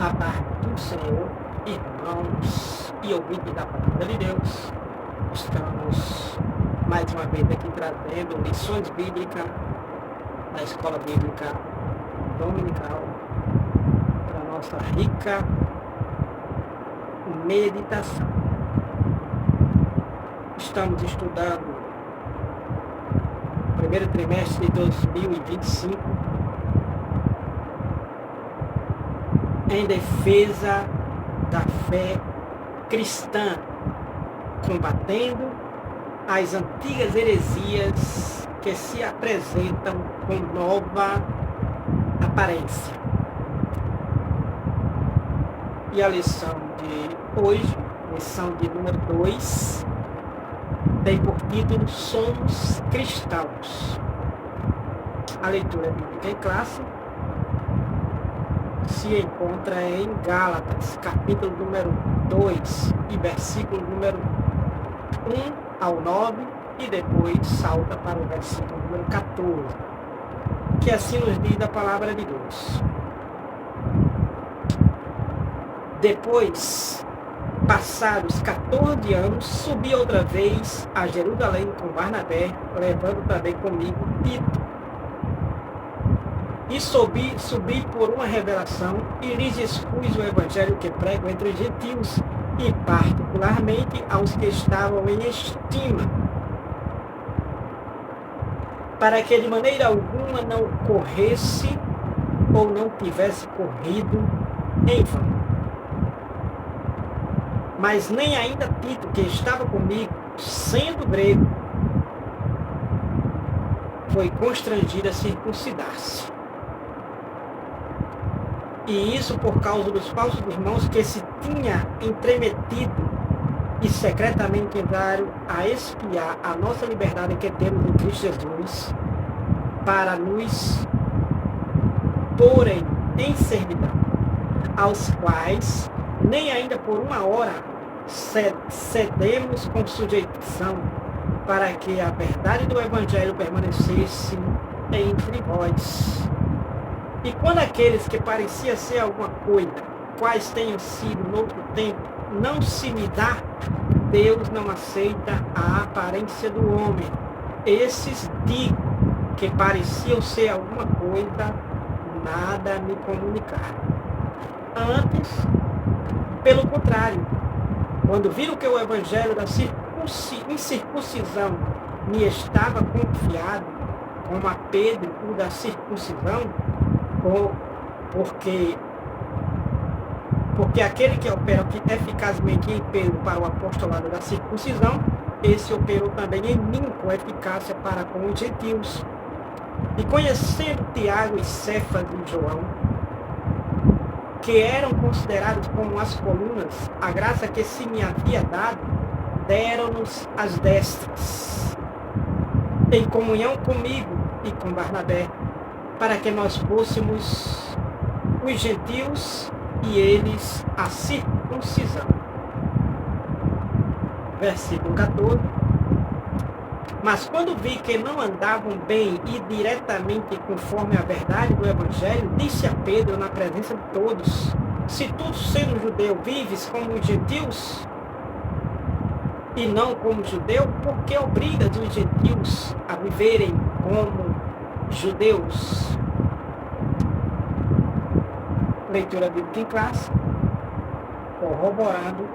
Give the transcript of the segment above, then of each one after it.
A paz do Senhor, irmãos e ouvintes da palavra de Deus, estamos mais uma vez aqui trazendo lições bíblicas da Escola Bíblica Dominical para a nossa rica meditação. Estamos estudando o primeiro trimestre de 2025 em defesa da fé cristã, combatendo as antigas heresias que se apresentam com nova aparência. E a lição de hoje, lição de número 2, tem por título Somos Cristãos. A leitura bíblica em classe se encontra em Gálatas, capítulo número 2 e versículo número 1 ao 9 e depois salta para o versículo número 14, que assim nos diz a palavra de Deus. Depois, passados 14 anos, subi outra vez a Jerusalém com Barnabé, levando também comigo Tito. E subi por uma revelação e lhes expus o evangelho que prego entre os gentios e particularmente aos que estavam em estima, para que de maneira alguma não corresse ou não tivesse corrido em vão. Mas nem ainda Tito, que estava comigo, sendo grego, foi constrangido a circuncidar-se. E isso por causa dos falsos irmãos que se tinha entremetido e secretamente entraram a espiar a nossa liberdade que temos em Cristo Jesus, para nos porem em servidão, aos quais nem ainda por uma hora cedemos com sujeição, para que a verdade do Evangelho permanecesse entre vós. E quando aqueles que pareciam ser alguma coisa, quais tenham sido no outro tempo, não se me dá, Deus não aceita a aparência do homem. Esses digo que pareciam ser alguma coisa, nada me comunicaram. Antes, pelo contrário, quando viram que o evangelho da incircuncisão me estava confiado, como a Pedro o da circuncisão, porque aquele que opera eficazmente em Pedro para o apostolado da circuncisão, esse operou também em mim com eficácia para com os gentios. E conhecendo Tiago e Cefas e João, que eram considerados como as colunas, a graça que se me havia dado, deram-nos as destras, em comunhão comigo e com Barnabé, para que nós fôssemos os gentios e eles a circuncisão. Versículo 14. Mas quando vi que não andavam bem e diretamente conforme a verdade do Evangelho, disse a Pedro na presença de todos: se tu, sendo judeu, vives como os gentios e não como judeu, por que obrigas os gentios a viverem como judeus? Leitura bíblica em classe, corroborando,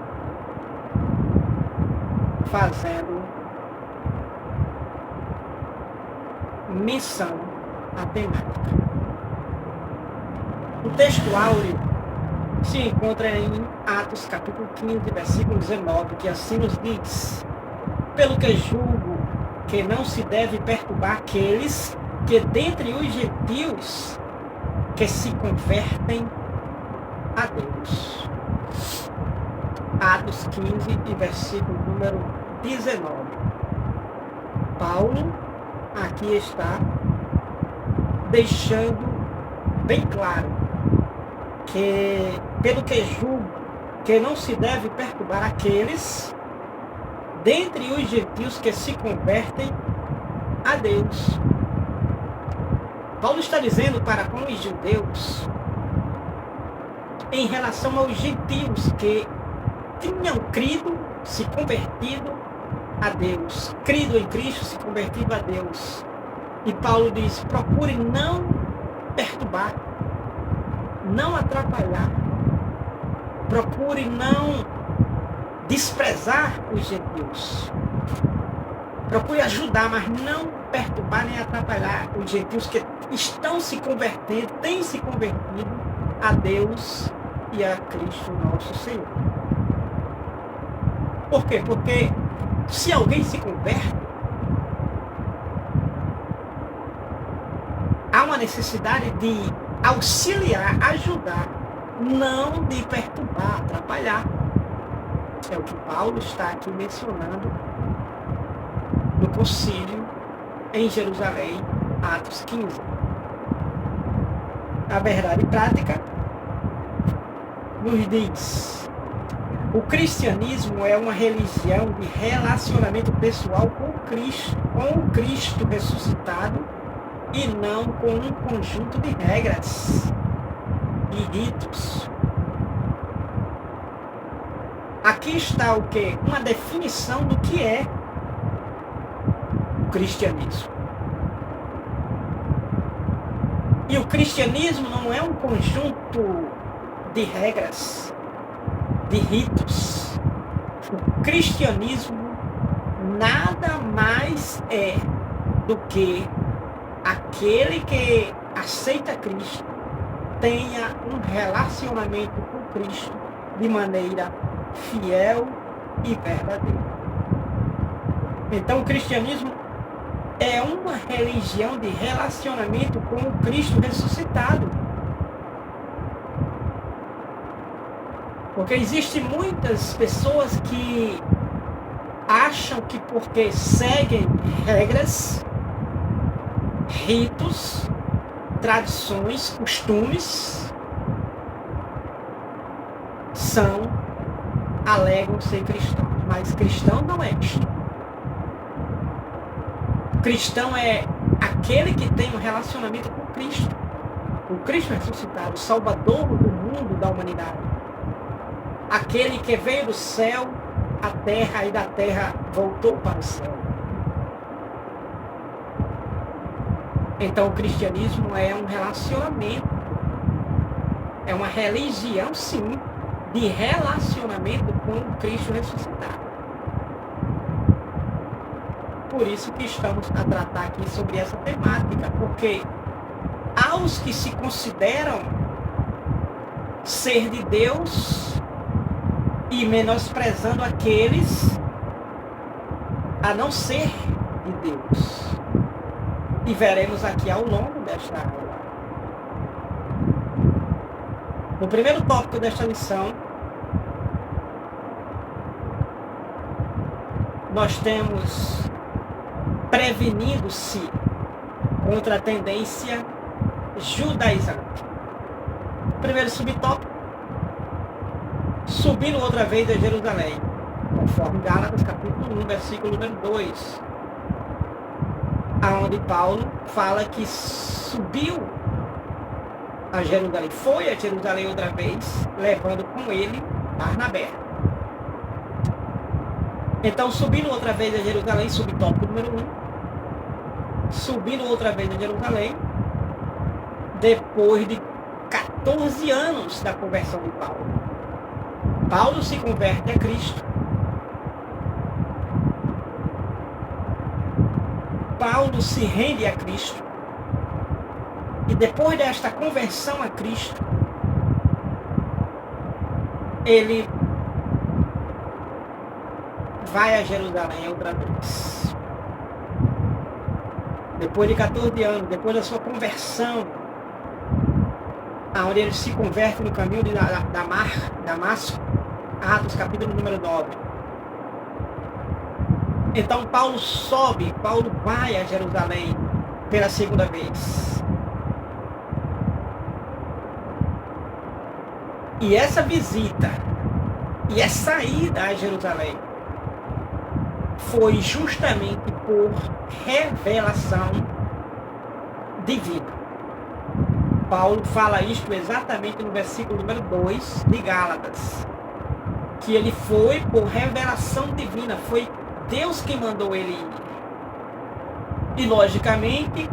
fazendo missão à temática. O texto áureo se encontra em Atos capítulo 15, versículo 19, que assim nos diz: pelo que julgo que não se deve perturbar aqueles que dentre os gentios que se convertem a Deus. Atos 15 e versículo número 19. Paulo aqui está deixando bem claro que, pelo que julgo, que não se deve perturbar aqueles dentre os gentios que se convertem a Deus. Paulo está dizendo para com os judeus em relação aos gentios que tinham crido, se convertido a Deus, crido em Cristo, se convertido a Deus. E Paulo diz: procure não perturbar, não atrapalhar, procure não desprezar os gentios. Procure ajudar, mas não perturbar nem atrapalhar os gentios que estão se convertendo, têm se convertido a Deus e a Cristo nosso Senhor. Por quê? Porque se alguém se converte, há uma necessidade de auxiliar, ajudar, não de perturbar, atrapalhar. É o que Paulo está aqui mencionando no concílio em Jerusalém, Atos 15. A verdade prática nos diz: o cristianismo é uma religião de relacionamento pessoal com o Cristo ressuscitado, e não com um conjunto de regras e ritos. Aqui está o quê? Uma definição do que é o cristianismo. E o cristianismo não é um conjunto de regras, de ritos. O cristianismo nada mais é do que aquele que aceita Cristo tenha um relacionamento com Cristo de maneira fiel e verdadeira. Então o cristianismo é uma religião de relacionamento com o Cristo ressuscitado. Porque existem muitas pessoas que acham que porque seguem regras, ritos, tradições, costumes, alegam ser cristãos. Mas cristão não é isto. Cristão é aquele que tem um relacionamento com Cristo. O Cristo ressuscitado, o Salvador do mundo, da humanidade. Aquele que veio do céu à terra e da terra voltou para o céu. Então o cristianismo é um relacionamento, é uma religião, sim, de relacionamento com o Cristo ressuscitado. Por isso que estamos a tratar aqui sobre essa temática, porque aos que se consideram ser de Deus e menosprezando aqueles a não ser de Deus. E veremos aqui ao longo desta aula. No primeiro tópico desta lição, nós temos prevenindo-se contra a tendência judaizante. Primeiro subtópico: subindo outra vez a Jerusalém, conforme Gálatas capítulo 1, versículo número 2, aonde Paulo fala que subiu a Jerusalém, foi a Jerusalém outra vez, levando com ele Barnabé. Então, subindo outra vez a Jerusalém, subtópico número 1, subindo outra vez a Jerusalém, depois de 14 anos da conversão de Paulo. Paulo se converte a Cristo. Paulo se rende a Cristo. E depois desta conversão a Cristo, ele vai a Jerusalém outra vez. Depois de 14 anos, depois da sua conversão, onde ele se converte no caminho de Damasco, Atos capítulo número 9. Então Paulo vai a Jerusalém pela segunda vez. E essa visita e essa ida a Jerusalém foi justamente por revelação divina. Paulo fala isto exatamente no versículo número 2 de Gálatas, que ele foi por revelação divina, foi Deus que mandou ele ir. E logicamente,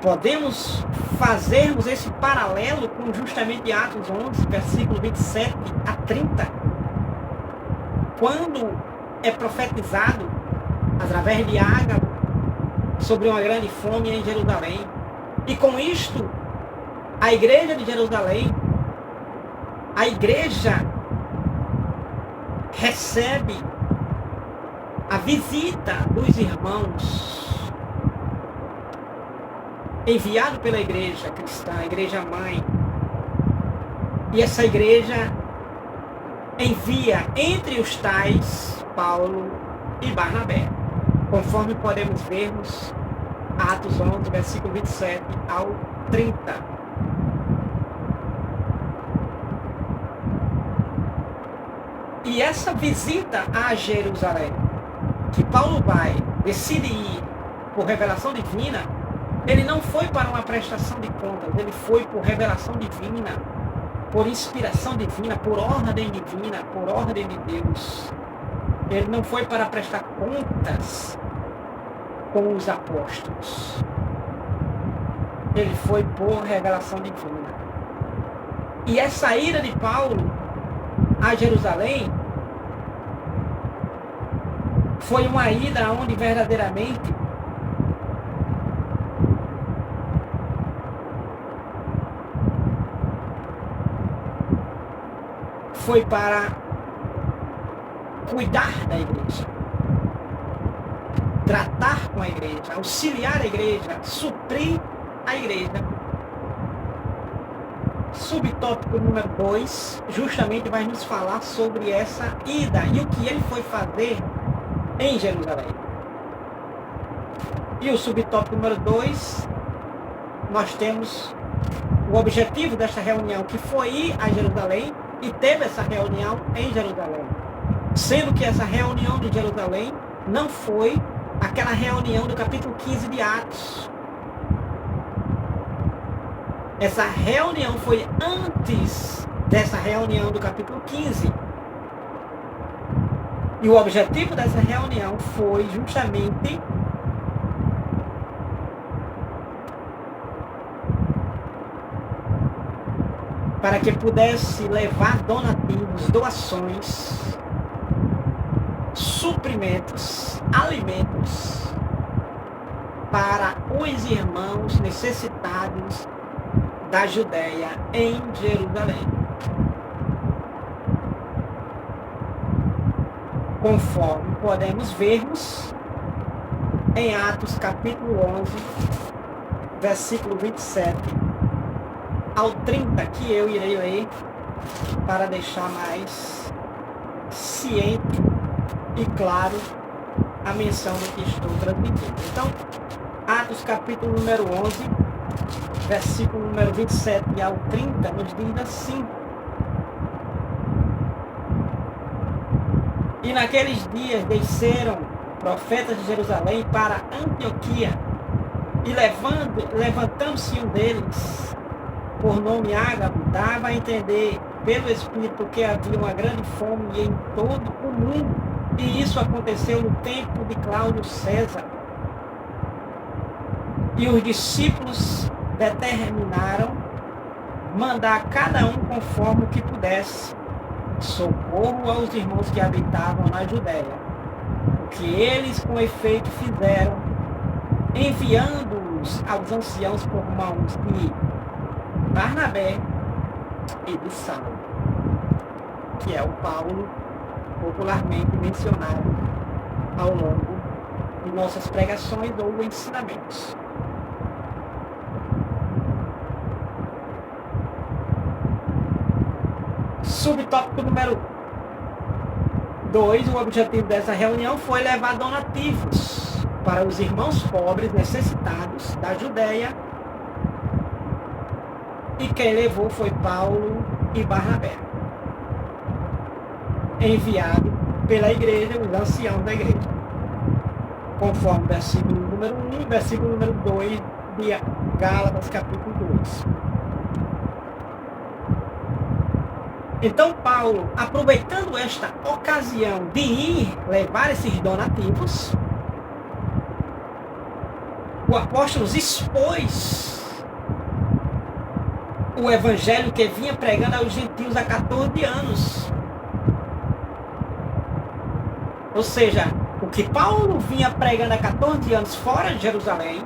podemos fazermos esse paralelo com justamente Atos 11, versículo 27 a 30, quando é profetizado, através de Ágabo, sobre uma grande fome em Jerusalém. E com isto, a igreja de Jerusalém, a igreja recebe a visita dos irmãos enviado pela igreja cristã, a igreja mãe. E essa igreja envia entre os tais Paulo e Barnabé, conforme podemos vermos Atos 11, versículo 27 ao 30. E essa visita a Jerusalém, que Paulo decide ir por revelação divina, ele não foi para uma prestação de contas, ele foi por revelação divina, por inspiração divina, por ordem divina, por ordem de Deus. Ele não foi para prestar contas com os apóstolos. Ele foi por revelação divina. E essa ida de Paulo a Jerusalém foi uma ida onde verdadeiramente foi para cuidar da igreja, tratar com a igreja, auxiliar a igreja, suprir a igreja. Subtópico número 2 justamente vai nos falar sobre essa ida e o que ele foi fazer em Jerusalém. E o subtópico número 2, nós temos o objetivo desta reunião, que foi ir a Jerusalém, e teve essa reunião em Jerusalém. Sendo que essa reunião de Jerusalém não foi aquela reunião do capítulo 15 de Atos. Essa reunião foi antes dessa reunião do capítulo 15. E o objetivo dessa reunião foi justamente para que pudesse levar donativos, doações, suprimentos, alimentos para os irmãos necessitados da Judéia em Jerusalém. Conforme podemos vermos em Atos capítulo 11, versículo 27 ao 30, que eu irei ler para deixar mais ciente e claro a menção do que estou transmitindo. Então, Atos capítulo número 11, versículo número 27 ao 30, nos diz assim: E naqueles dias desceram profetas de Jerusalém para Antioquia, e levantando-se um deles, por nome Ágabo, dava a entender pelo Espírito que havia uma grande fome em todo o mundo, e isso aconteceu no tempo de Cláudio César. E os discípulos determinaram mandar cada um conforme o que pudesse socorro aos irmãos que habitavam na Judéia, o que eles com efeito fizeram, enviando-os aos anciãos por mãos de Barnabé e de Saulo, que é o Paulo popularmente mencionado ao longo de nossas pregações ou ensinamentos. Subtópico número 2, o objetivo dessa reunião foi levar donativos para os irmãos pobres necessitados da Judéia, e quem levou foi Paulo e Barnabé, enviado pela igreja, os anciãos da igreja, conforme versículo número 1 e versículo número 2 de Gálatas capítulo 2. Então Paulo, aproveitando esta ocasião de ir levar esses donativos, o apóstolo expôs o evangelho que vinha pregando aos gentios há 14 anos. Ou seja, o que Paulo vinha pregando há 14 anos fora de Jerusalém,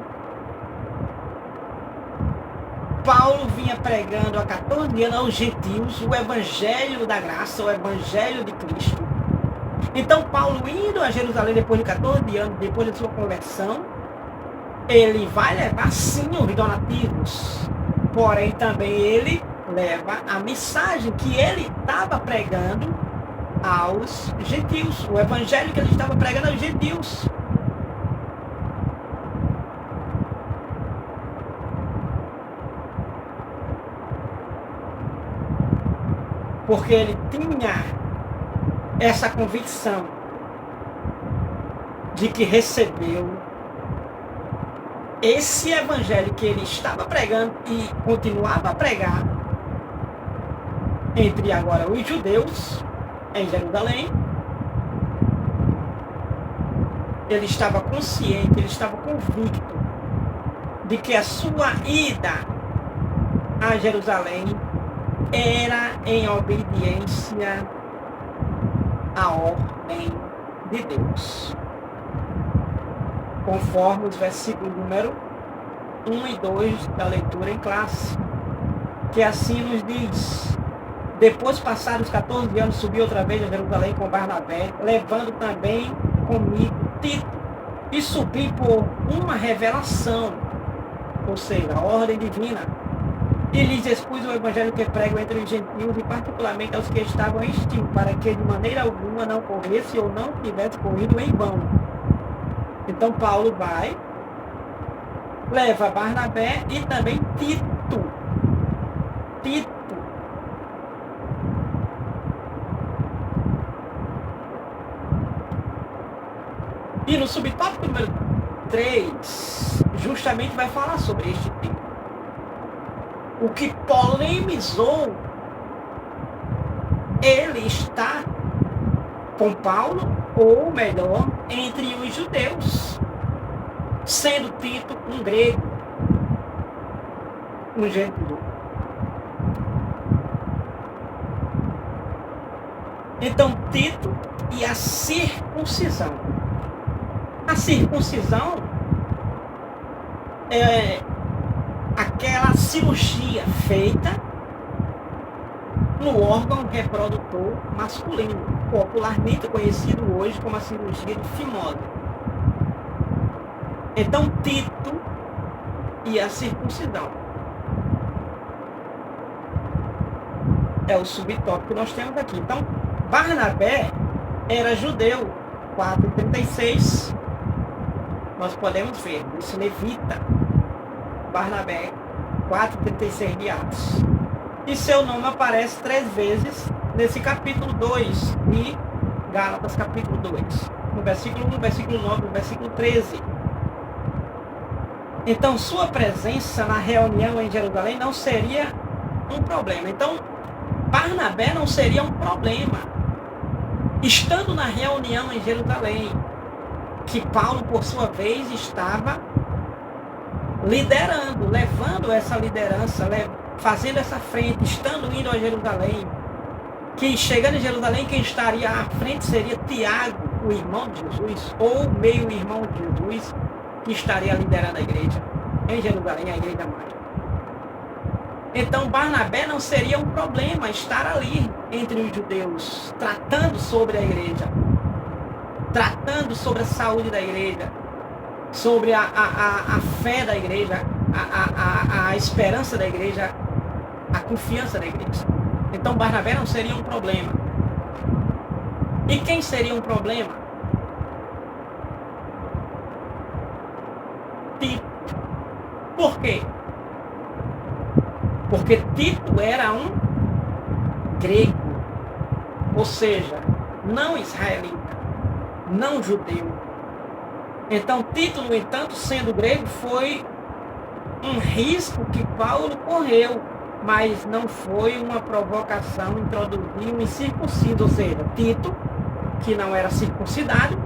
Paulo vinha pregando há 14 anos aos gentios o evangelho da graça, o evangelho de Cristo. Então Paulo indo a Jerusalém depois de 14 anos, depois de sua conversão, ele vai levar sim os donativos, porém também ele leva a mensagem que ele estava pregando aos gentios, o evangelho que ele estava pregando aos gentios. Porque ele tinha essa convicção de que recebeu esse evangelho que ele estava pregando e continuava a pregar entre agora os judeus em Jerusalém. Ele estava consciente, ele estava convicto de que a sua ida a Jerusalém era em obediência à ordem de Deus, conforme os versículos número 1 e 2 da leitura em classe, que assim nos diz: depois passados 14 anos, subi outra vez a Jerusalém com Barnabé, levando também comigo Tito, e subi por uma revelação, ou seja, a ordem divina, e lhes expus o evangelho que prego entre os gentios, e particularmente aos que estavam em estio, para que de maneira alguma não corresse ou não tivesse corrido em vão. Então Paulo vai, leva Barnabé e também Tito. E no subtópico número 3, justamente vai falar sobre este tema. O que polemizou ele está com Paulo, ou melhor, entre os judeus, sendo Tito um grego, um gentio. Então Tito e a circuncisão. A circuncisão é aquela cirurgia feita no órgão reprodutor masculino, popularmente conhecido hoje como a cirurgia de Fimose. Então Tito e a circuncisão é o subtópico que nós temos aqui. Então Barnabé era judeu, 4:36, nós podemos ver, isso levita, Barnabé, 4:36 de Atos. E seu nome aparece 3 vezes nesse capítulo 2 de Gálatas capítulo 2. No versículo 1, no versículo 9, no versículo 13. Então sua presença na reunião em Jerusalém não seria um problema. Então Barnabé não seria um problema estando na reunião em Jerusalém, que Paulo, por sua vez, estava liderando, levando essa liderança, fazendo essa frente, estando indo a Jerusalém, que chegando em Jerusalém, quem estaria à frente seria Tiago, o irmão de Jesus, ou meio irmão de Jesus, que estaria liderando a igreja em Jerusalém, a igreja mãe. Então Barnabé não seria um problema estar ali entre os judeus, tratando sobre a igreja, tratando sobre a saúde da igreja, sobre a fé da igreja, a esperança da igreja, a confiança da igreja. Então Barnabé não seria um problema. E quem seria um problema? Tito. Por quê? Porque Tito era um grego, ou seja, não israelita, não judeu. Então Tito, no entanto, sendo grego, foi um risco que Paulo correu, mas não foi uma provocação introduzir um incircunciso, ou seja, Tito, que não era circuncidado,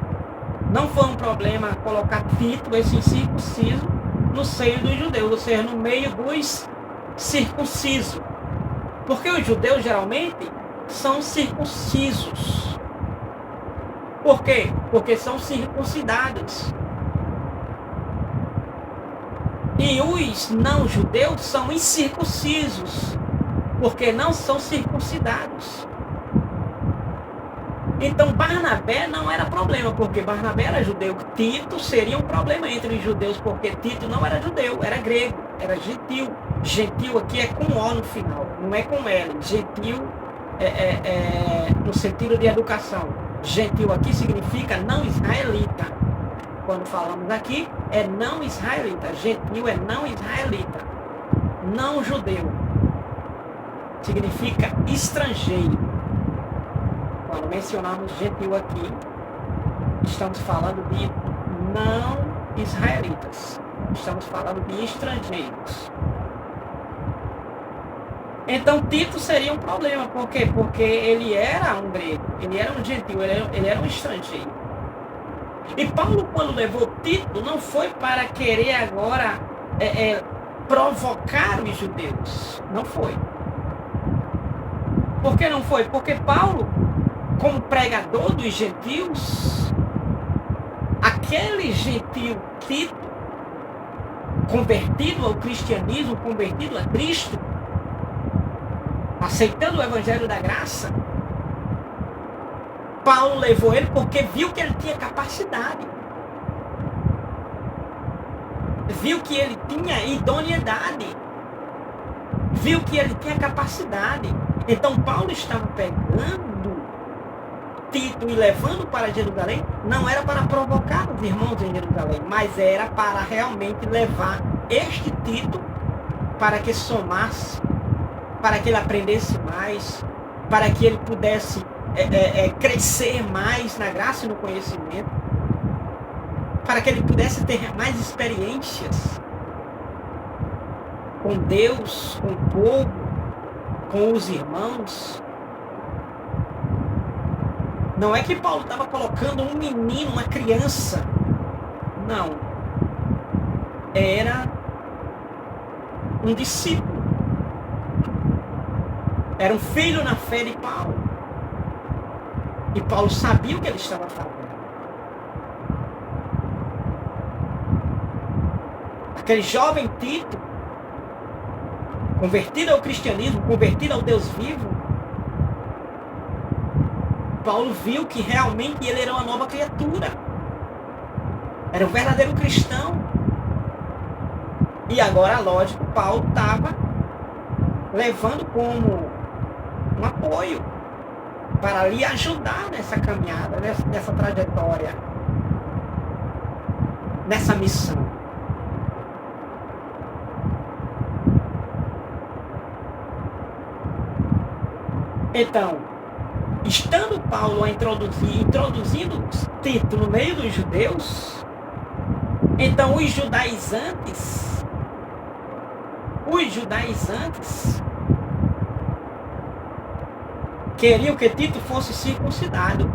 não foi um problema colocar Tito, esse incircunciso, no seio dos judeus, ou seja, no meio dos circuncisos. Porque os judeus geralmente são circuncisos. Por quê? Porque são circuncidados. E os não-judeus são incircuncisos, porque não são circuncidados. Então Barnabé não era problema, porque Barnabé era judeu. Tito seria um problema entre os judeus, porque Tito não era judeu, era grego, era gentil. Gentil aqui é com O no final, não é com L. Gentil no sentido de educação. Gentil aqui significa não israelita. Quando falamos aqui, é não israelita. Gentil é não israelita. Não judeu. Significa estrangeiro. Quando mencionamos gentil aqui, estamos falando de não israelitas. Estamos falando de estrangeiros. Então Tito seria um problema. Por quê? Porque ele era um grego, ele era um gentil, ele era um estrangeiro. E Paulo, quando levou Tito, não foi para querer agora provocar os judeus. Não foi. Por que não foi? Porque Paulo, como pregador dos gentios, aquele gentil Tito, convertido ao cristianismo, convertido a Cristo, aceitando o evangelho da graça, Paulo levou ele porque viu que ele tinha capacidade, viu que ele tinha idoneidade, viu que ele tinha capacidade. Então Paulo estava pegando Tito e levando para Jerusalém, não era para provocar os irmãos em Jerusalém, mas era para realmente levar este Tito para que somasse, para que ele aprendesse mais, para que ele pudesse crescer mais na graça e no conhecimento, para que ele pudesse ter mais experiências com Deus, com o povo, com os irmãos. Não é que Paulo estava colocando um menino, uma criança. Não. Era um discípulo. Era um filho na fé de Paulo. E Paulo sabia o que ele estava fazendo. Aquele jovem Tito, convertido ao cristianismo, convertido ao Deus vivo, Paulo viu que realmente ele era uma nova criatura. Era um verdadeiro cristão. E agora, lógico, Paulo estava levando como um apoio para lhe ajudar nessa caminhada, nessa trajetória, nessa missão. Então, estando Paulo a introduzindo Tito no meio dos judeus, então os judaizantes queriam que Tito fosse circuncidado.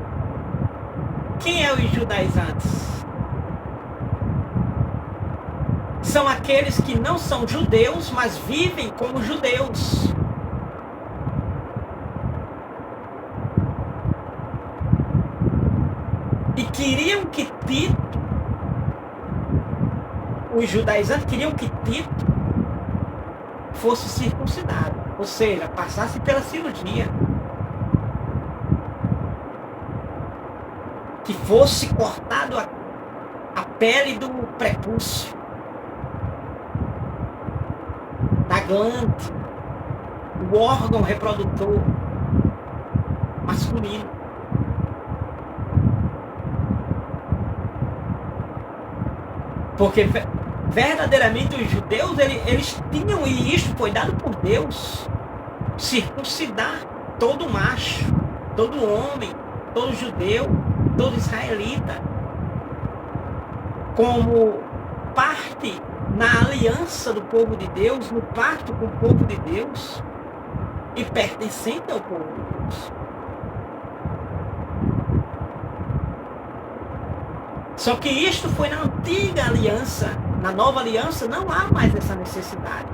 Quem é os judaizantes? São aqueles que não são judeus, mas vivem como judeus. E queriam que Tito, os judaizantes queriam que Tito fosse circuncidado, ou seja, passasse pela cirurgia, que fosse cortado a pele do prepúcio, da glande, o órgão reprodutor masculino. Porque verdadeiramente os judeus, eles tinham, e isso foi dado por Deus, circuncidar todo macho, todo homem, todo judeu, todo israelita, como parte na aliança do povo de Deus, no pacto com o povo de Deus e pertencente ao povo de Deus. Só que isto foi na antiga aliança. Na nova aliança não há mais essa necessidade.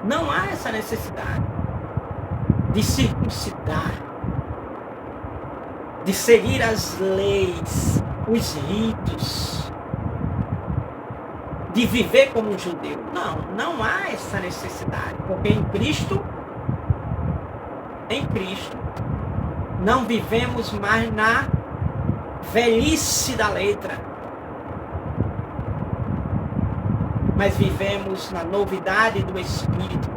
Não há essa necessidade de circuncidar, de seguir as leis, os ritos, de viver como um judeu. Não há essa necessidade, porque em Cristo, não vivemos mais na velhice da letra, mas vivemos na novidade do Espírito,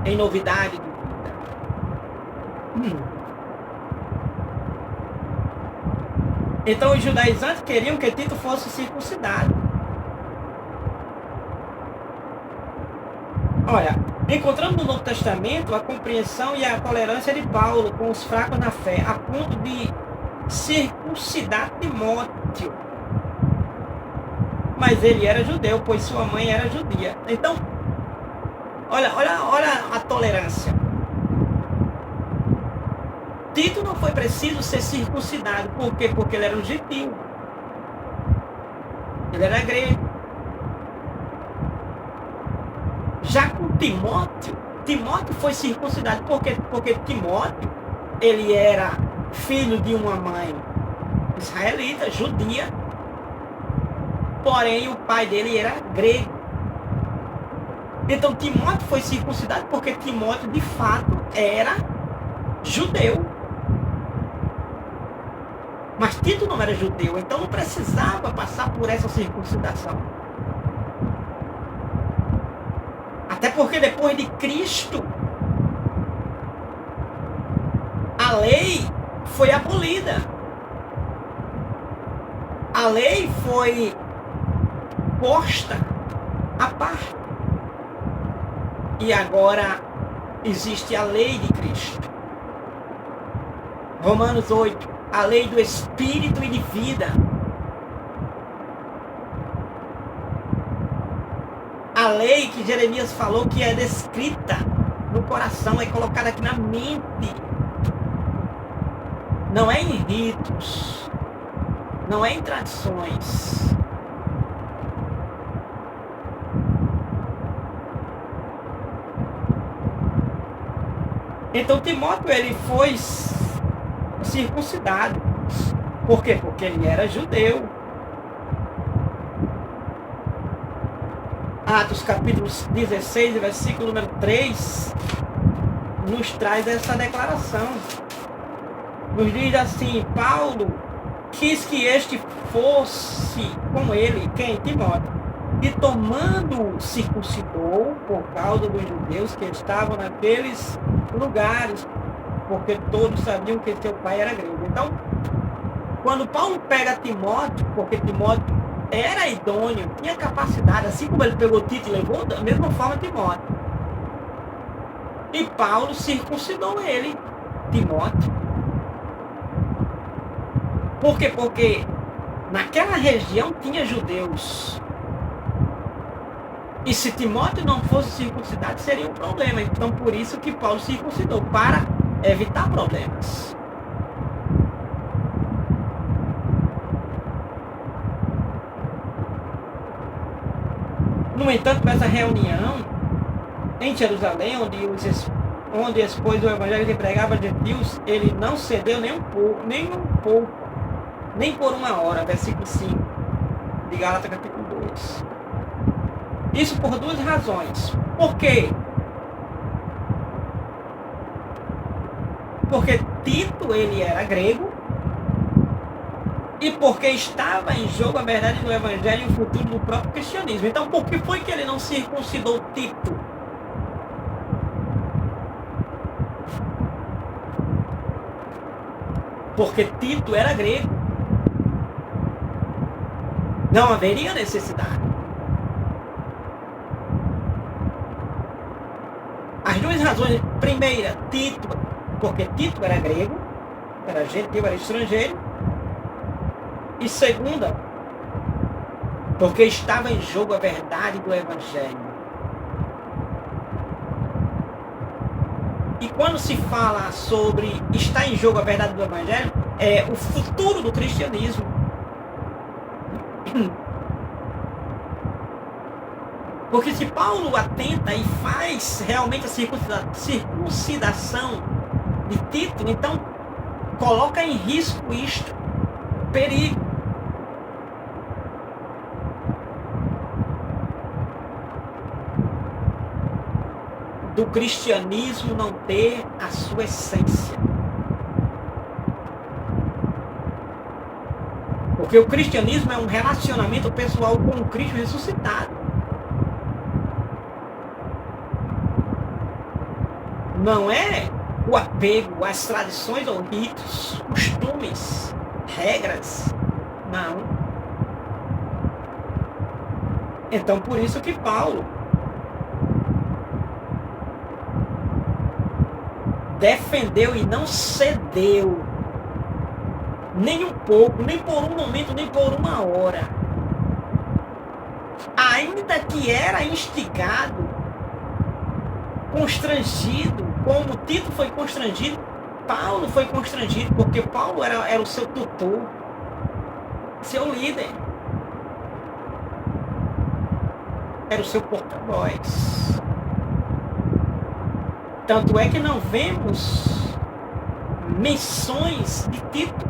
em novidade de vida. Então os judaizantes queriam que Tito fosse circuncidado. Olha, encontramos no Novo Testamento a compreensão e a tolerância de Paulo com os fracos na fé, a ponto de circuncidar Timóteo. Mas ele era judeu, pois sua mãe era judia. Então, olha a tolerância. Tito não foi preciso ser circuncidado. Por quê? Porque ele era um gentil. Ele era grego. Já com Timóteo foi circuncidado. Por quê? Porque Timóteo, ele era filho de uma mãe israelita, judia, porém o pai dele era grego. Então Timóteo foi circuncidado porque Timóteo de fato era judeu. Mas Tito não era judeu, então não precisava passar por essa circuncidação. Até porque depois de Cristo, a lei foi abolida. A lei foi posta à parte. E agora existe a lei de Cristo. Romanos 8, a lei do Espírito e de vida. A lei que Jeremias falou que é descrita no coração, é colocada aqui na mente. Não é em ritos, não é em tradições. Então Timóteo, ele foi circuncidado. Por quê? Porque ele era judeu. Atos capítulo 16, versículo número 3, nos traz essa declaração. Nos diz assim: Paulo quis que este fosse com ele, quem? Timóteo. E tomando-o, circuncidou por causa dos judeus que estavam naqueles lugares, porque todos sabiam que seu pai era grego. Então, quando Paulo pega Timóteo, porque Timóteo era idôneo, tinha capacidade, assim como ele pegou Tito e levou, da mesma forma Timóteo. E Paulo circuncidou ele, Timóteo. Por quê? Porque naquela região tinha judeus. E se Timóteo não fosse circuncidado, seria um problema. Então, por isso que Paulo circuncidou, para evitar problemas. No entanto, nessa reunião em Jerusalém, onde expôs o evangelho que pregava a gentios, ele não cedeu nem um pouco, nem por uma hora, versículo 5 de Gálatas capítulo 2. Isso por duas razões. Por quê? Porque Tito, ele era grego, e porque estava em jogo a verdade do evangelho e o futuro do próprio cristianismo. Então, por que foi que ele não circuncidou Tito? Porque Tito era grego. Não haveria necessidade. As duas razões. Primeira, Tito, porque Tito era grego, era gentil, era estrangeiro. E segunda, porque estava em jogo a verdade do Evangelho. E quando se fala sobre estar em jogo a verdade do Evangelho, é o futuro do cristianismo. Porque se Paulo atenta e faz realmente a circuncidação de Tito, então coloca em risco isto, perigo. Do cristianismo não ter a sua essência. Porque o cristianismo é um relacionamento pessoal com o Cristo ressuscitado. Não é o apego às tradições ou ritos, costumes, regras. Não. Então, por isso que Paulo defendeu e não cedeu, nem um pouco, nem por um momento, nem por uma hora. Ainda que era instigado, constrangido, como Tito foi constrangido, Paulo foi constrangido, porque Paulo era o seu tutor, seu líder, era o seu porta-voz. Tanto é que não vemos menções de Tito.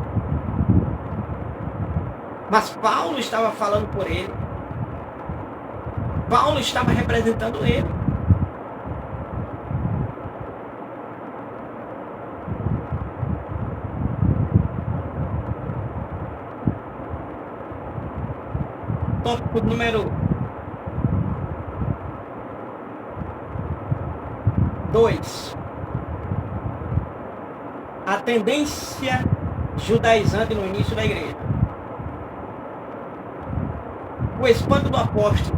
Mas Paulo estava falando por ele. Paulo estava representando ele. Tópico número 2. A tendência judaizante no início da igreja. O espanto do apóstolo,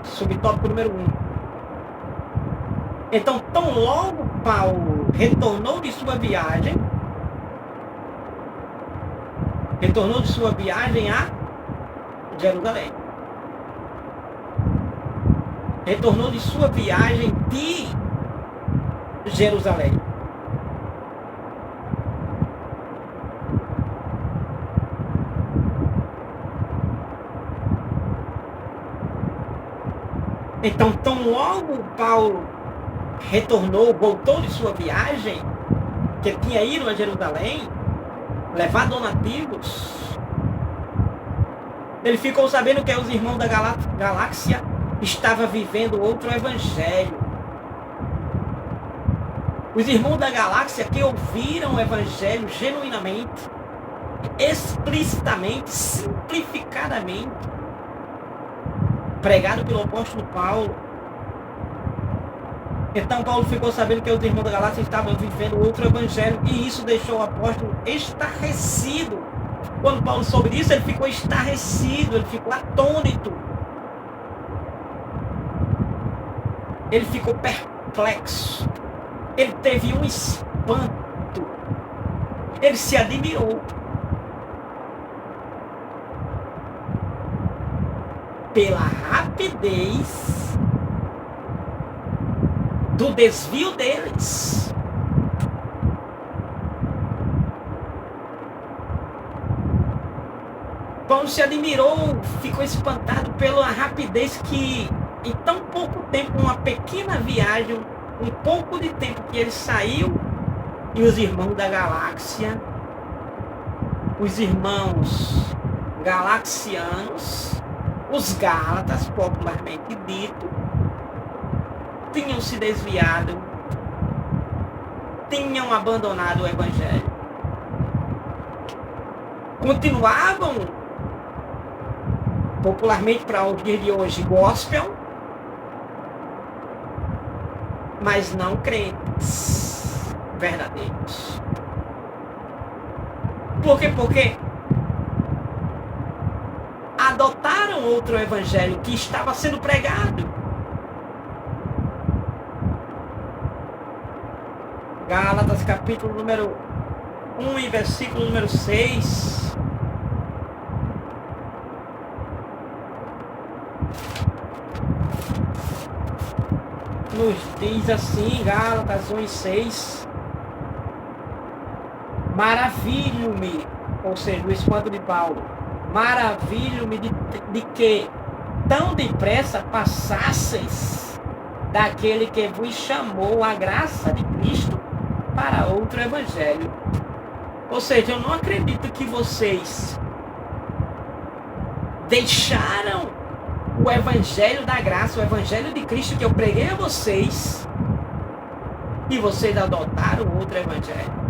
subtópico número 1. Então, tão logo Paulo retornou de sua viagem a Jerusalém. Retornou de sua viagem de Jerusalém. Então, tão logo Paulo voltou de sua viagem, que tinha ido a Jerusalém, levar donativos, ele ficou sabendo que os irmãos da galáxia estavam vivendo outro evangelho. Os irmãos da galáxia que ouviram o evangelho genuinamente, explicitamente, simplificadamente, pregado pelo apóstolo Paulo. Então Paulo ficou sabendo que os irmãos da galáxia estavam vivendo outro evangelho, e isso deixou o apóstolo estarrecido. Quando Paulo soube disso, ele ficou estarrecido, ele ficou atônito. Ele ficou perplexo. Ele teve um espanto. Ele se admirou pela rapidez do desvio deles. Paulo se admirou, ficou espantado pela rapidez que, em tão pouco tempo, uma pequena viagem, um pouco de tempo que ele saiu, e os irmãos da galáxia, os irmãos galaxianos, os gálatas, popularmente dito, tinham se desviado, tinham abandonado o evangelho. Continuavam, popularmente para o dia de hoje, gospel, mas não crentes verdadeiros. Por quê? Porque adotaram outro evangelho que estava sendo pregado. Gálatas capítulo número 1 e versículo número 6. nos diz assim, Gálatas 1:6, maravilho-me, ou seja, o espanto de Paulo, maravilho-me de que tão depressa passasseis daquele que vos chamou a graça de Cristo para outro evangelho. Ou seja, eu não acredito que vocês deixaram o evangelho da graça, o evangelho de Cristo que eu preguei a vocês, e vocês adotaram outro evangelho.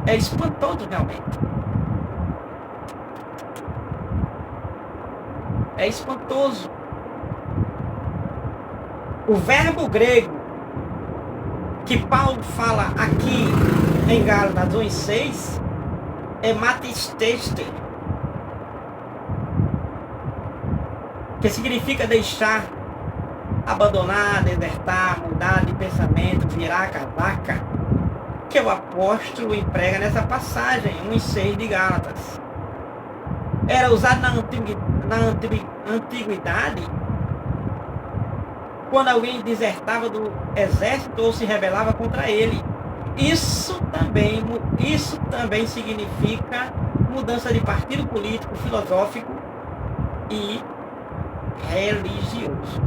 É espantoso realmente. É espantoso. O verbo grego que Paulo fala aqui em Gálatas 1:6 é matisteste, que significa deixar, abandonar, desertar, mudar de pensamento, virar a casaca, que o apóstolo emprega nessa passagem 1:6 de Gálatas. Era usado na antiguidade quando alguém desertava do exército ou se rebelava contra ele. Isso também significa mudança de partido político, filosófico e religioso.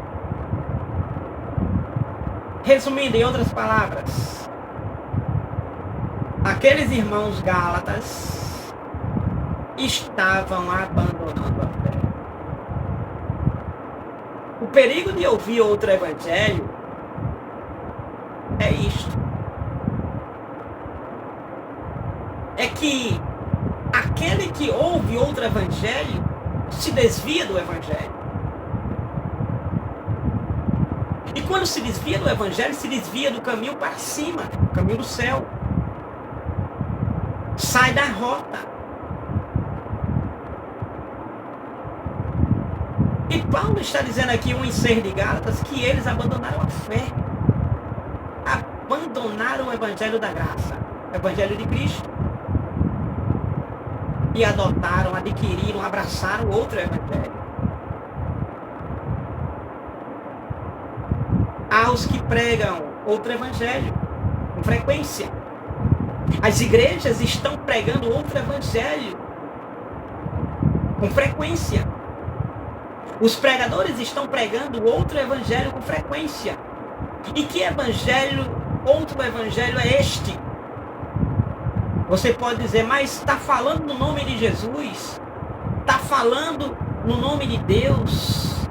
Resumindo, em outras palavras, aqueles irmãos gálatas estavam abandonando a fé. O perigo de ouvir outro evangelho é isto. É que aquele que ouve outro evangelho se desvia do evangelho. E quando se desvia do evangelho, se desvia do caminho para cima, do caminho do céu. Sai da rota. E Paulo está dizendo aqui, 1:6 de Gálatas, que eles abandonaram a fé. Abandonaram o evangelho da graça, o evangelho de Cristo. E adotaram, adquiriram, abraçaram outro evangelho. Há os que pregam outro evangelho, com frequência. As igrejas estão pregando outro evangelho, com frequência. Os pregadores estão pregando outro evangelho com frequência. E que evangelho, outro evangelho é este? Você pode dizer, mas está falando no nome de Jesus? Está falando no nome de Deus?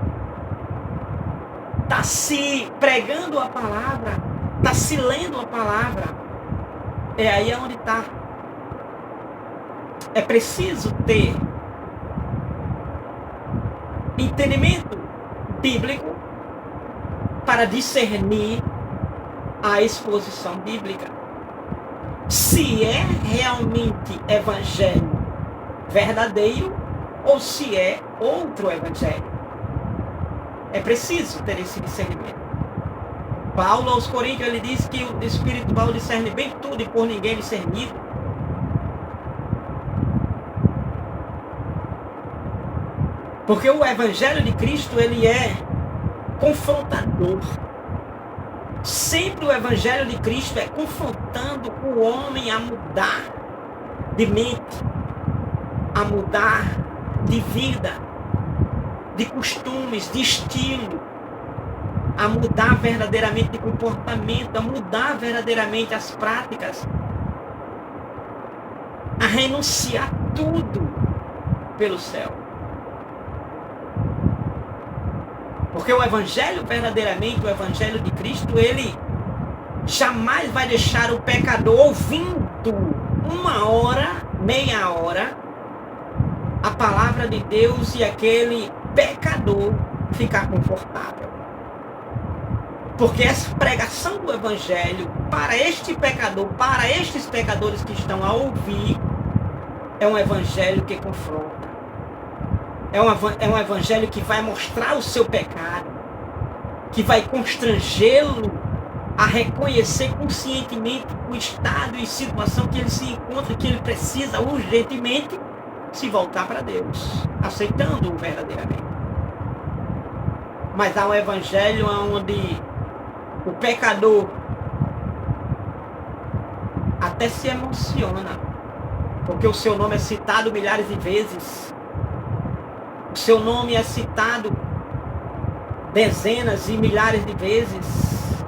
Está se pregando a palavra? Está se lendo a palavra? É aí onde está. É preciso ter entendimento bíblico para discernir a exposição bíblica. Se é realmente evangelho verdadeiro ou se é outro evangelho. É preciso ter esse discernimento. Paulo aos Coríntios, ele diz que o Espírito Paulo discerne bem tudo e por ninguém discernido. Porque o evangelho de Cristo, ele é confrontador. Sempre o evangelho de Cristo é confrontando o homem a mudar de mente, a mudar de vida, de costumes, de estilo, a mudar verdadeiramente de comportamento, a mudar verdadeiramente as práticas, a renunciar tudo pelo céu. Porque o evangelho verdadeiramente, o evangelho de Cristo, ele jamais vai deixar o pecador ouvindo 1 hora, meia hora, a palavra de Deus e aquele pecador ficar confortável. Porque essa pregação do evangelho para este pecador, para estes pecadores que estão a ouvir, é um evangelho que confronta. É um evangelho que vai mostrar o seu pecado, que vai constrangê-lo a reconhecer conscientemente o estado e situação que ele se encontra, que ele precisa urgentemente se voltar para Deus, aceitando-o verdadeiramente. Mas há um evangelho onde o pecador até se emociona, porque o seu nome é citado milhares de vezes. O seu nome é citado dezenas e milhares de vezes.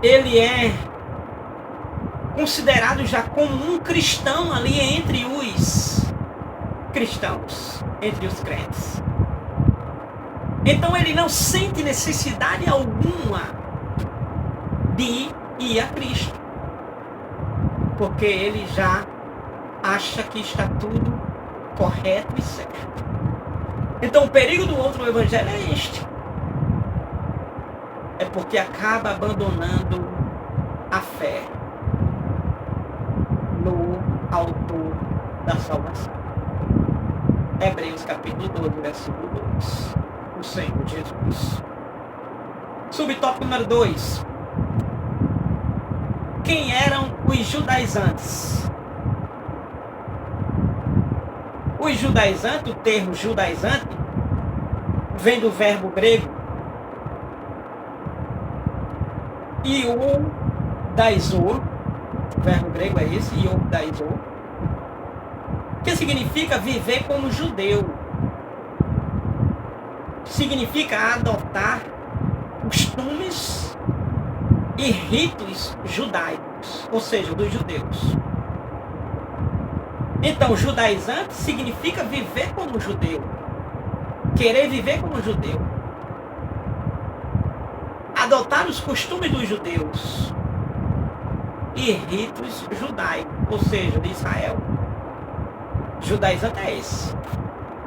Ele é considerado já como um cristão ali entre os cristãos, entre os crentes. Então ele não sente necessidade alguma de ir a Cristo, porque ele já acha que está tudo correto e certo. Então o perigo do outro evangelho é este. É porque acaba abandonando a fé no autor da salvação. Hebreus capítulo 12, versículo 2. O Senhor Jesus. Subtópico número 2. Quem eram os judaizantes? Os judaizantes, o termo judaizante, vem do verbo grego ioudaizô, o verbo grego é esse, ioudaizô, que significa viver como judeu. Significa adotar costumes e ritos judaicos, ou seja, dos judeus. Então, judaizante significa viver como judeu, querer viver como judeu, adotar os costumes dos judeus e ritos judaicos, ou seja, de Israel. Judaizante é esse.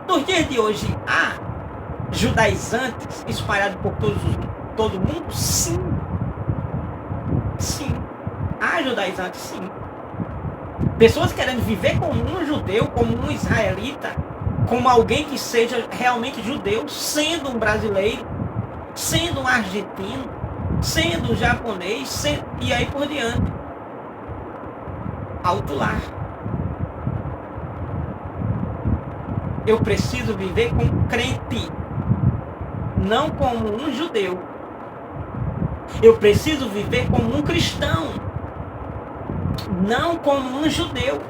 Nos dias de hoje, há judaizantes espalhados por todo mundo? Sim. Sim. Há judaizantes, sim. Pessoas querendo viver como um judeu, como um israelita, como alguém que seja realmente judeu, sendo um brasileiro, sendo um argentino, sendo um japonês, e aí por diante. Alto lá. Eu preciso viver como crente, não como um judeu. Eu preciso viver como um cristão, não como um judeu.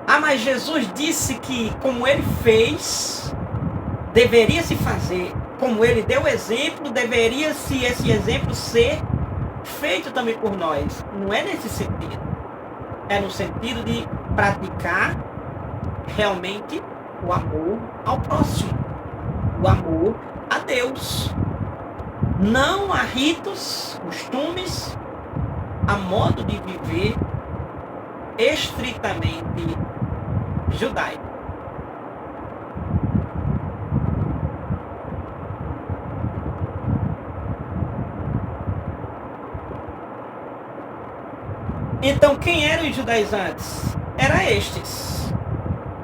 Ah, mas Jesus disse que como ele fez, deveria se fazer. Como ele deu exemplo, deveria-se esse exemplo ser feito também por nós. Não é nesse sentido. É no sentido de praticar realmente o amor ao próximo. O amor a Deus. Não a ritos, costumes, a modo de viver estritamente judaico. Então, quem eram os judaizantes? Eram estes,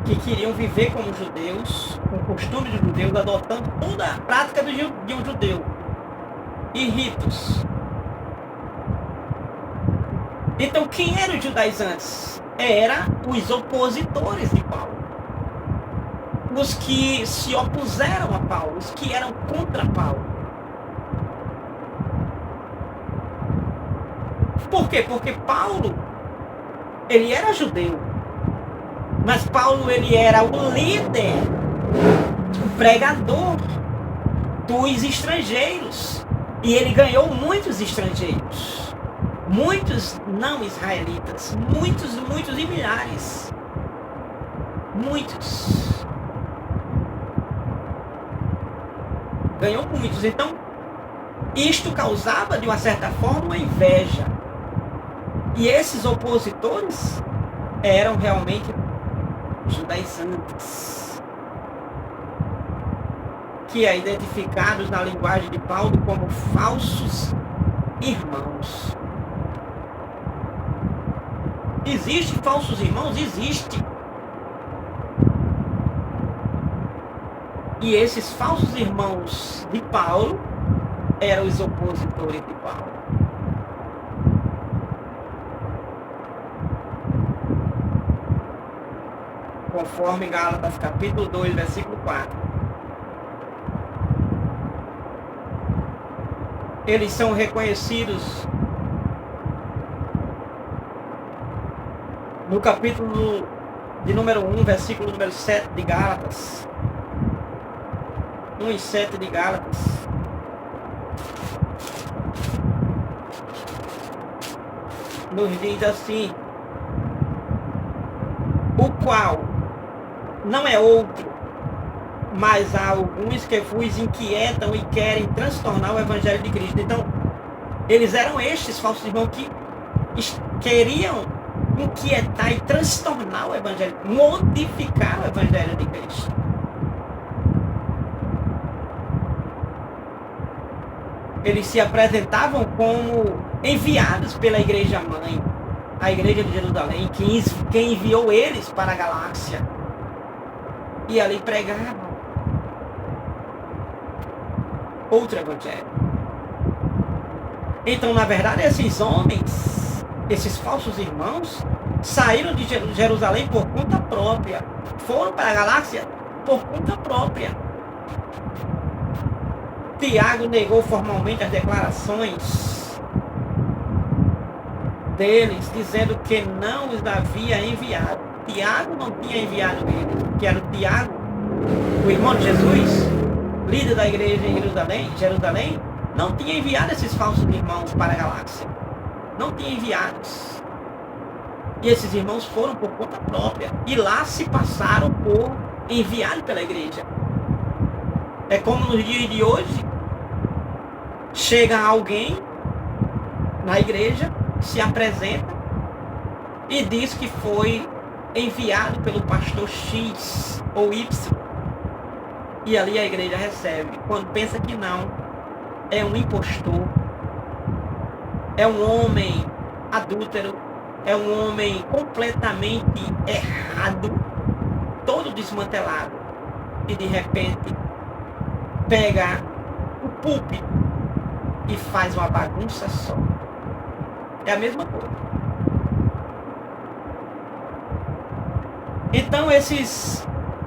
que queriam viver como judeus, com costumes de judeus, adotando toda a prática de um judeu, e ritos. Então, quem eram os judaizantes? Eram os opositores de Paulo. Os que se opuseram a Paulo, os que eram contra Paulo. Por quê? Porque Paulo, ele era judeu, mas Paulo, ele era o líder, o pregador dos estrangeiros, e ele ganhou muitos estrangeiros, muitos não israelitas, muitos e milhares, muitos, ganhou muitos. Então, isto causava, de uma certa forma, uma inveja. E esses opositores eram realmente judaizantes, que é identificados na linguagem de Paulo como falsos irmãos. Existem falsos irmãos? Existe. E esses falsos irmãos de Paulo eram os opositores de Paulo. conforme Gálatas capítulo 2, versículo 4. Eles são reconhecidos no capítulo de número 1, versículo número 7 de Gálatas. 1 e 7 de Gálatas. Nos diz assim: o qual não é outro, mas há alguns que vos inquietam e querem transtornar o evangelho de Cristo. Então, eles eram estes falsos irmãos que queriam inquietar e transtornar o evangelho, modificar o evangelho de Cristo. Eles se apresentavam como enviados pela igreja mãe, a igreja de Jerusalém, quem enviou eles para a galáxia. E ali pregavam outro evangelho. Então, na verdade, esses homens, esses falsos irmãos, saíram de Jerusalém por conta própria. Foram para a galáxia por conta própria. Tiago negou formalmente as declarações deles, dizendo que não os havia enviado. Tiago não tinha enviado eles, que era o Tiago, o irmão de Jesus, líder da igreja em Jerusalém, não tinha enviado esses falsos irmãos para a galáxia. Não tinha enviados. E esses irmãos foram por conta própria. E lá se passaram por enviados pela igreja. É como nos dias de hoje, chega alguém na igreja, se apresenta e diz que foi enviado pelo pastor X ou Y. E ali a igreja recebe. Quando pensa que não, é um impostor, é um homem adúltero, é um homem completamente errado, todo desmantelado. E de repente pega o púlpito e faz uma bagunça só. É a mesma coisa. Então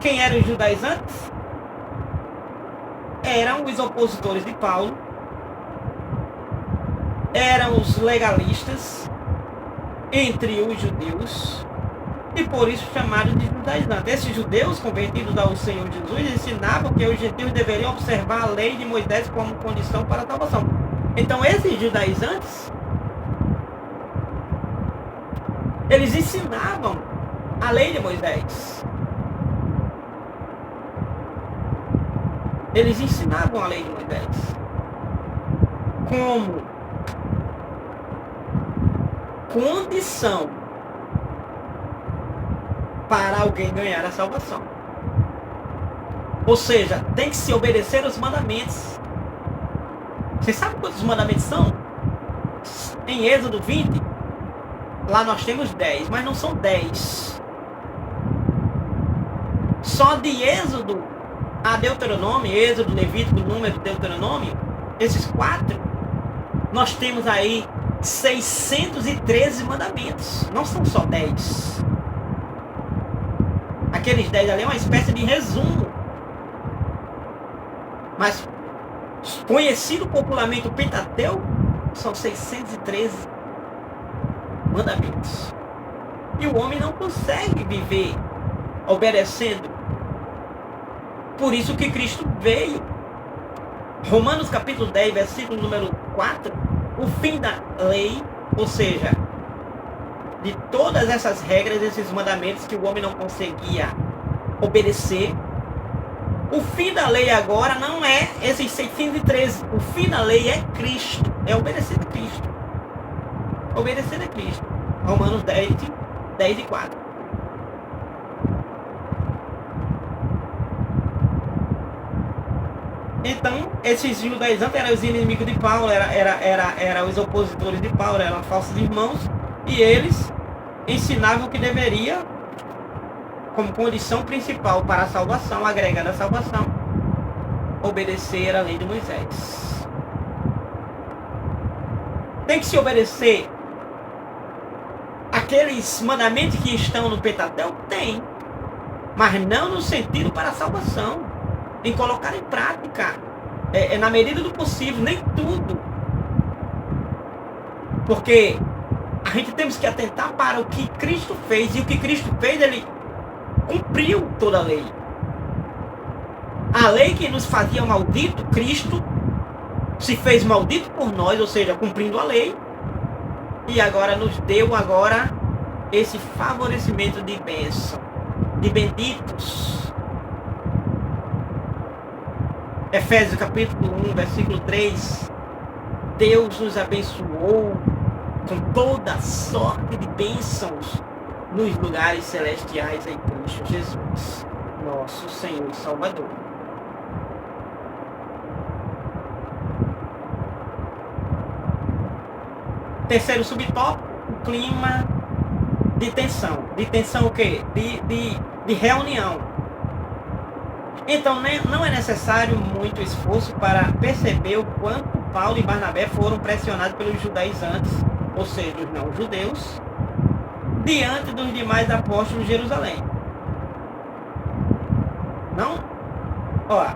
quem eram os judaizantes? Eram os opositores de Paulo, eram os legalistas entre os judeus, e por isso chamados de judaizantes. Esses judeus convertidos ao Senhor Jesus ensinavam que os gentios deveriam observar a lei de Moisés como condição para a salvação. Então esses judaizantes, eles ensinavam a lei de Moisés. Eles ensinavam a lei de Moisés como condição para alguém ganhar a salvação. Ou seja, tem que se obedecer aos mandamentos. Você sabe quantos mandamentos são? Em Êxodo 20, lá nós temos 10, mas não são 10. Só de Êxodo a Deuteronômio, Êxodo, Levítico, Número, Deuteronômio, esses 4, nós temos aí 613 mandamentos. Não são só 10. Aqueles 10 ali é uma espécie de resumo. Mas conhecido popularmente o Pentateuco, são 613 mandamentos. E o homem não consegue viver obedecendo. Por isso que Cristo veio. Romanos capítulo 10, versículo número 4, o fim da lei, ou seja, de todas essas regras, esses mandamentos que o homem não conseguia obedecer, o fim da lei agora não é esses 613, o fim da lei é Cristo, é obedecer a Cristo. Obedecer a Cristo. Romanos 10 e 4. Então, esses judaizantes eram os inimigos de Paulo, eram os opositores de Paulo, eram falsos irmãos, e eles ensinavam que deveria, como condição principal para a salvação, agregada à salvação, obedecer a lei de Moisés. Tem que se obedecer aqueles mandamentos que estão no Pentateuco? Tem. mas não no sentido para a salvação, em colocar em prática, na medida do possível, nem tudo. Porque a gente temos que atentar para o que Cristo fez, e o que Cristo fez, ele cumpriu toda a lei. A lei que nos fazia maldito, Cristo se fez maldito por nós, ou seja, cumprindo a lei, e agora nos deu esse favorecimento de bênção, de benditos. Efésios capítulo 1, versículo 3, Deus nos abençoou com toda sorte de bênçãos nos lugares celestiais em Cristo Jesus, nosso Senhor e Salvador. Terceiro subtópico, o clima de tensão. De tensão o quê? De reunião. Então não é necessário muito esforço para perceber o quanto Paulo e Barnabé foram pressionados pelos judaizantes, ou seja, os não-judeus, diante dos demais apóstolos de Jerusalém. Não? Ó,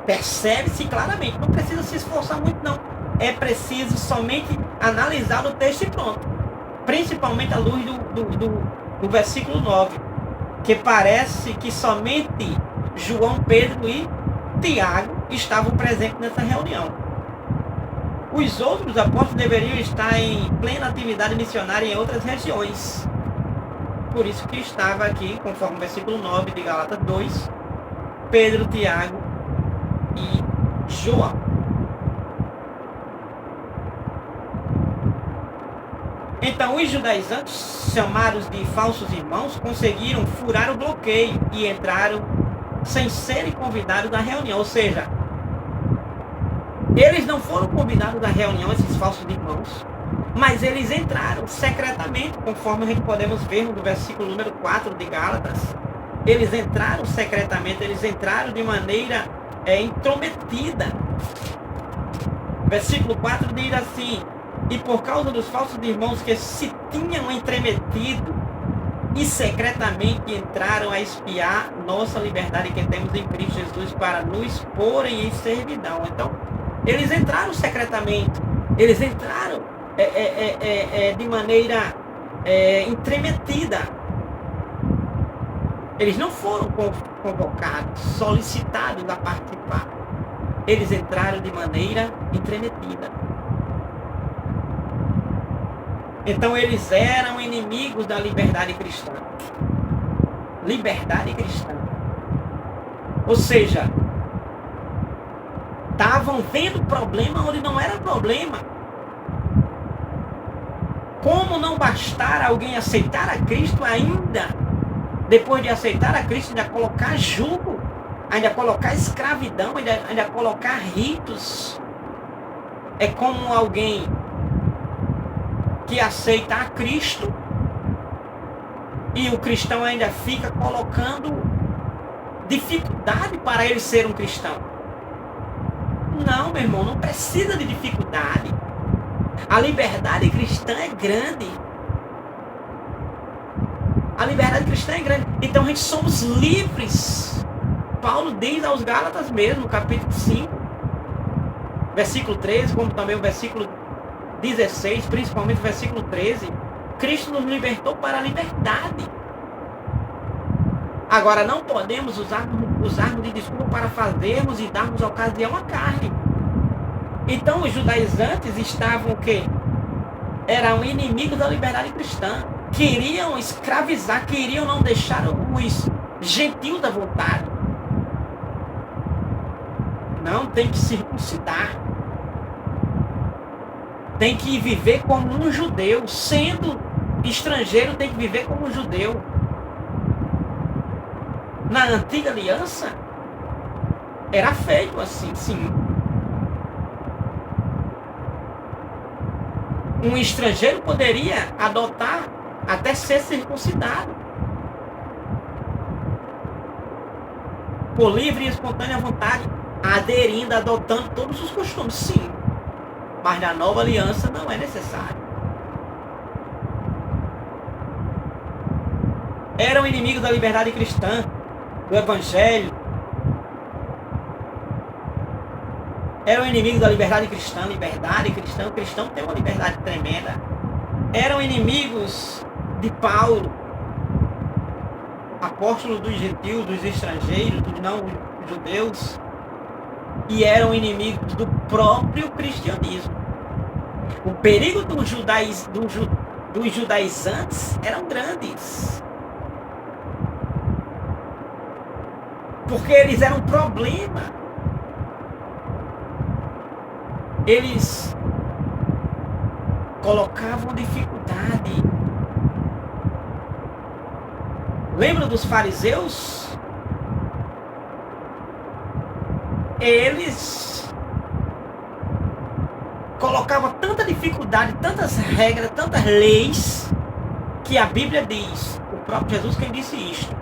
percebe-se claramente, não precisa se esforçar muito não. É preciso somente analisar o texto e pronto. Principalmente à luz do versículo 9, que parece que somente João, Pedro e Tiago estavam presentes nessa reunião. Os outros apóstolos deveriam estar em plena atividade missionária em outras regiões. Por isso que estava aqui, conforme o versículo 9 de Gálatas 2, Pedro, Tiago e João. Então, os judaizantes, chamados de falsos irmãos, conseguiram furar o bloqueio e entraram sem serem convidados da reunião. Ou seja, eles não foram convidados da reunião, esses falsos irmãos, mas eles entraram secretamente, conforme a gente podemos ver no versículo número 4 de Gálatas. Eles entraram secretamente, eles entraram de maneira intrometida. Versículo 4 diz assim: e por causa dos falsos irmãos que se tinham entremetido e secretamente entraram a espiar nossa liberdade que temos em Cristo Jesus para nos porem em servidão. Então, eles entraram secretamente, eles entraram de maneira entremetida. Eles não foram convocados, solicitados a participar. Eles entraram de maneira entremetida. Então eles eram inimigos da liberdade cristã. Liberdade cristã. Ou seja, estavam vendo problema onde não era problema. Como não bastar alguém aceitar a Cristo ainda, depois de aceitar a Cristo, ainda colocar jugo, ainda colocar escravidão, ainda colocar ritos. É como alguém que aceita a Cristo e o cristão ainda fica colocando dificuldade para ele ser um cristão. Não, meu irmão, não precisa de dificuldade. A liberdade cristã é grande. A liberdade cristã é grande. Então a gente somos livres. Paulo diz aos Gálatas mesmo, no capítulo 5, versículo 13, como também o versículo 16, principalmente o versículo 13, Cristo nos libertou para a liberdade. Agora, não podemos usarmos de desculpa para fazermos e darmos ocasião à carne. Então, os judaizantes estavam o quê? Eram inimigos da liberdade cristã. Queriam escravizar, queriam não deixar os gentios à vontade. Não, tem que circuncidar. Tem que viver como um judeu. Sendo estrangeiro, tem que viver como um judeu. Na antiga aliança, era feito assim, sim. Um estrangeiro poderia adotar até ser circuncidado. Por livre e espontânea vontade, aderindo, adotando todos os costumes, sim. Mas na nova aliança não é necessário. eram inimigos da liberdade cristã, do evangelho, eram inimigos da liberdade cristã, o cristão tem uma liberdade tremenda, eram inimigos de Paulo, apóstolo dos gentios, dos estrangeiros, dos não judeus, e eram inimigos do próprio cristianismo. O perigo dos judaizantes eram grandes, porque eles eram um problema. Eles colocavam dificuldade. Lembra dos fariseus? Eles colocavam tanta dificuldade, tantas regras, tantas leis, que a Bíblia diz, o próprio Jesus quem disse isto,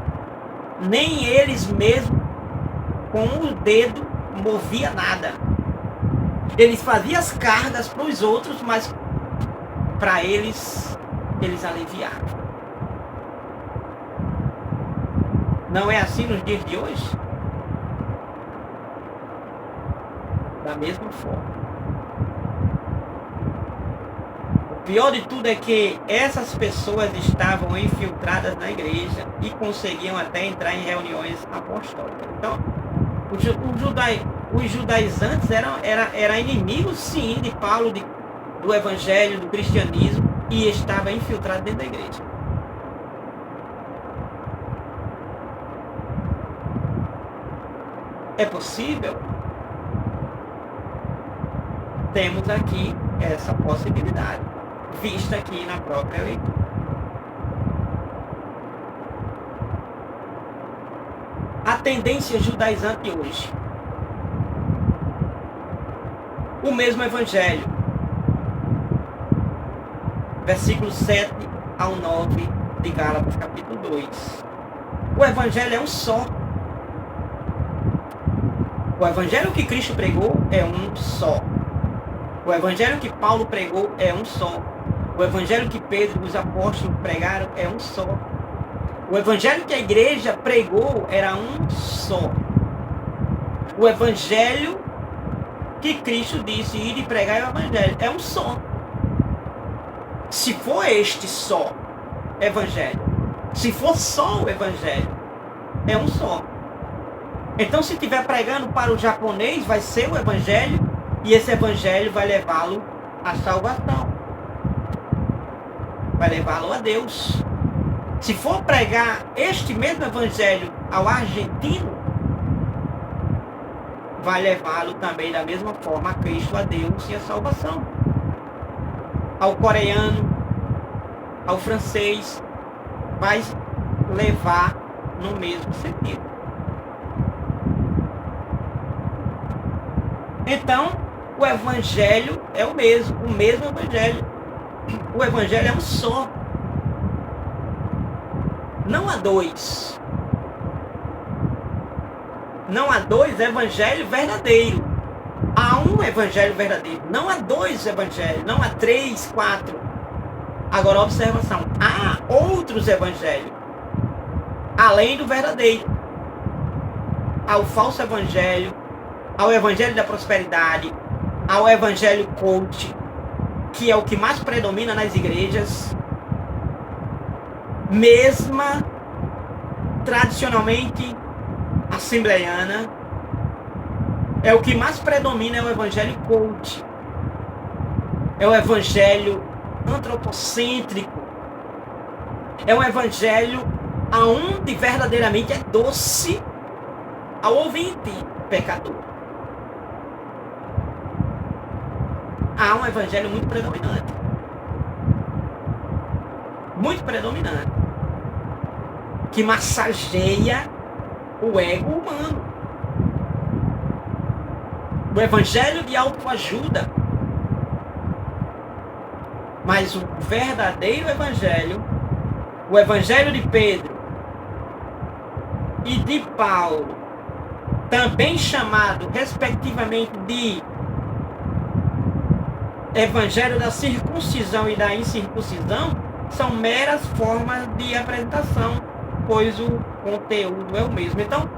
nem eles mesmos com o dedo movia nada. Eles faziam as cargas para os outros, mas para eles aliviavam. Não é assim nos dias de hoje? Da mesma forma. O pior de tudo é que essas pessoas estavam infiltradas na igreja e conseguiam até entrar em reuniões apostólicas. Então, os judaizantes eram inimigos, sim, de Paulo, do evangelho, do cristianismo, e estavam infiltrados dentro da igreja. É possível? Temos aqui essa possibilidade, vista aqui na própria leitura. A tendência judaizante hoje. O mesmo evangelho. Versículo 7 ao 9 de Gálatas, capítulo 2. O evangelho é um só. O evangelho que Cristo pregou é um só. O evangelho que Paulo pregou é um só. O evangelho que Pedro e os apóstolos pregaram é um só. O evangelho que a igreja pregou era um só. O evangelho que Cristo disse, ir e pregar o evangelho, é um só. Se for este só evangelho, se for só o evangelho, é um só. Então, se estiver pregando para o japonês, vai ser o evangelho, e esse evangelho vai levá-lo à salvação. Vai levá-lo a Deus. Se for pregar este mesmo evangelho ao argentino, vai levá-lo também da mesma forma a Cristo, a Deus e a salvação. Ao coreano, ao francês, vai levar no mesmo sentido. Então, o evangelho é o mesmo evangelho. O evangelho é um só. Não há dois. Não há dois evangelhos verdadeiros. Há um evangelho verdadeiro. Não há dois evangelhos. Não há 3, 4. Agora, observação. Há outros evangelhos. Além do verdadeiro. Há o falso evangelho. Há o evangelho da prosperidade. Há o evangelho coach, que é o que mais predomina nas igrejas. Mesma tradicionalmente assembleiana, é o que mais predomina, é o evangelho coach, é o evangelho antropocêntrico, é um evangelho aonde verdadeiramente é doce ao ouvinte pecador. Há um evangelho muito predominante, que massageia o ego humano. O evangelho de autoajuda. Mas o verdadeiro evangelho, o evangelho de Pedro e de Paulo, também chamado respectivamente de evangelho da circuncisão e da incircuncisão, são meras formas de apresentação. pois o conteúdo é o mesmo. Então,